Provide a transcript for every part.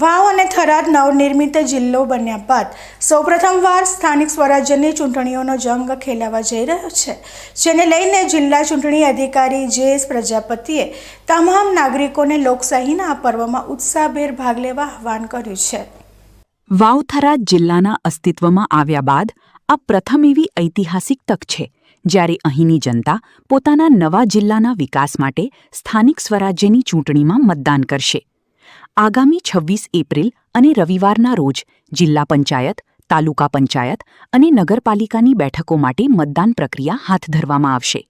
વાવ અને થરાદ નવનિર્મિત જિલ્લો બન્યા બાદ સૌપ્રથમવાર સ્થાનિક સ્વરાજ્યની ચૂંટણીઓનો જંગ ખેલાવા જઈ રહ્યો છે, જેને લઈને જિલ્લા ચૂંટણી અધિકારી જે.એસ. પ્રજાપતિએ તમામ નાગરિકોને લોકશાહીના આ પર્વમાં ઉત્સાહભેર ભાગ લેવા આહ્વાન કર્યું છે. વાવ થરાદ જિલ્લાના અસ્તિત્વમાં આવ્યા બાદ આ પ્રથમ એવી ઐતિહાસિક તક છે જ્યારે અહીંની જનતા પોતાના નવા જિલ્લાના વિકાસ માટે સ્થાનિક સ્વરાજ્યની ચૂંટણીમાં મતદાન કરશે. આગામી 26 એપ્રિલ અને રવિવારના રોજ જિલ્લા પંચાયત, તાલુકા પંચાયત અને નગરપાલિકાની બેઠકો માટે મતદાન પ્રક્રિયા હાથ ધરવામાં આવશે.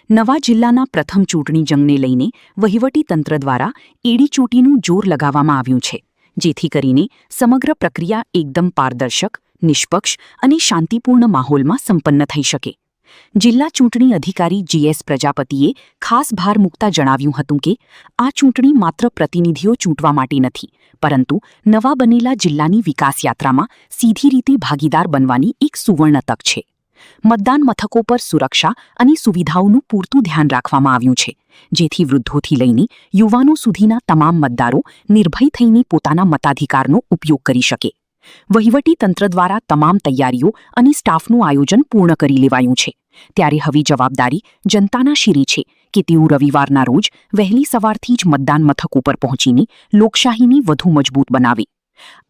નવા જિલ્લાના પ્રથમ ચૂંટણી જંગને લઈને વહીવટીતંત્ર દ્વારા એડીચોટીનું જોર લગાવવામાં આવ્યું છે, જેથી કરીને સમગ્ર પ્રક્રિયા એકદમ પારદર્શક, નિષ્પક્ષ અને શાંતિપૂર્ણ માહોલમાં સંપન્ન થઈ શકે. જિલ્લા ચૂંટણી અધિકારી જે.એસ. પ્રજાપતિએ ખાસ ભાર મૂકતા જણાવ્યું હતું કે આ ચૂંટણી માત્ર પ્રતિનિધિઓ ચૂંટવા માટે નથી, પરંતુ નવા બનેલા જિલ્લાની વિકાસ યાત્રામાં સીધી રીતે ભાગીદાર બનવાની એક સુવર્ણ તક છે. મતદાન મથકો પર સુરક્ષા અને સુવિધાઓનું પૂરતું ધ્યાન રાખવામાં આવ્યું છે, જેથી વૃદ્ધોથી લઈને યુવાનો સુધીના તમામ મતદારો નિર્ભય થઈને પોતાના મતાધિકારનો ઉપયોગ કરી શકે. વહીવટીતંત્ર દ્વારા તમામ તૈયારીઓ અને સ્ટાફનું આયોજન પૂર્ણ કરી લેવાયું છે, ત્યારે હવે જવાબદારી જનતાના શિરે છે કે તેઓ રવિવારના રોજ વહેલી સવારથી જ મતદાન મથકો પર પહોંચીને લોકશાહીને વધુ મજબૂત બનાવે.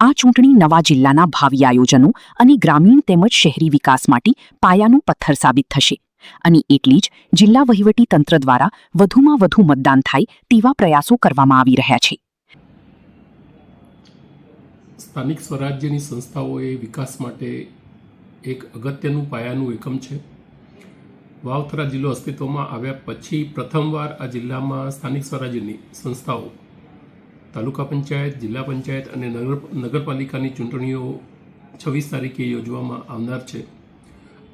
આ ચૂંટણી નવા જિલ્લાના ભાવિ આયોજનો અને ગ્રામીણ તેમજ શહેરી વિકાસ માટે પાયાનું પથ્થર સાબિત થશે, અને એટલી જ જિલ્લા વહીવટીતંત્ર દ્વારા વધુમાં વધુ મતદાન થાય તેવા પ્રયાસો કરવામાં આવી રહ્યા છે. સ્થાનિક સ્વરાજ્યની સંસ્થાઓએ વિકાસ માટે એક અગત્યનું પાયાનું એકમ છે. વાવ થરાદ જિલ્લો અસ્તિત્વમાં આવ્યા પછી પ્રથમવાર આ જિલ્લામાં સ્થાનિક સ્વરાજ્યની સંસ્થાઓ, તાલુકા પંચાયત, જિલ્લા પંચાયત અને નગરપાલિકાની ચૂંટણીઓ 26 તારીખે યોજવામાં આવનાર છે.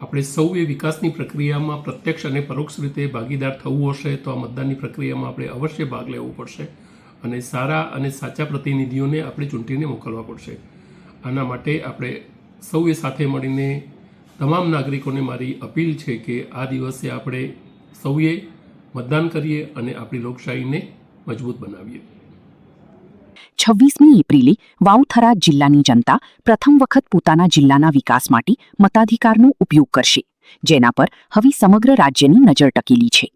આપણે સૌએ વિકાસની પ્રક્રિયામાં પ્રત્યક્ષ અને પરોક્ષ રીતે ભાગીદાર થવું હશે તો આ મતદાનની પ્રક્રિયામાં આપણે અવશ્ય ભાગ લેવો પડશે અને સારા અને સાચા પ્રતિનિધિઓને આપણે ચૂંટીને મોકલવા પડશે. આના માટે આપણે સૌએ સાથે મળીને તમામ નાગરિકોને મારી અપીલ છે કે આ દિવસે આપણે સૌએ મતદાન કરીએ અને આપણી લોકશાહીને મજબૂત બનાવીએ. 26મી એપ્રિલે વાવ થરાદ જિલ્લાની જનતા પ્રથમ વખત પોતાના જિલ્લાના વિકાસ માટે મતાધિકારનો ઉપયોગ કરશે, જેના પર હવે સમગ્ર રાજ્યની નજર ટકેલી છે.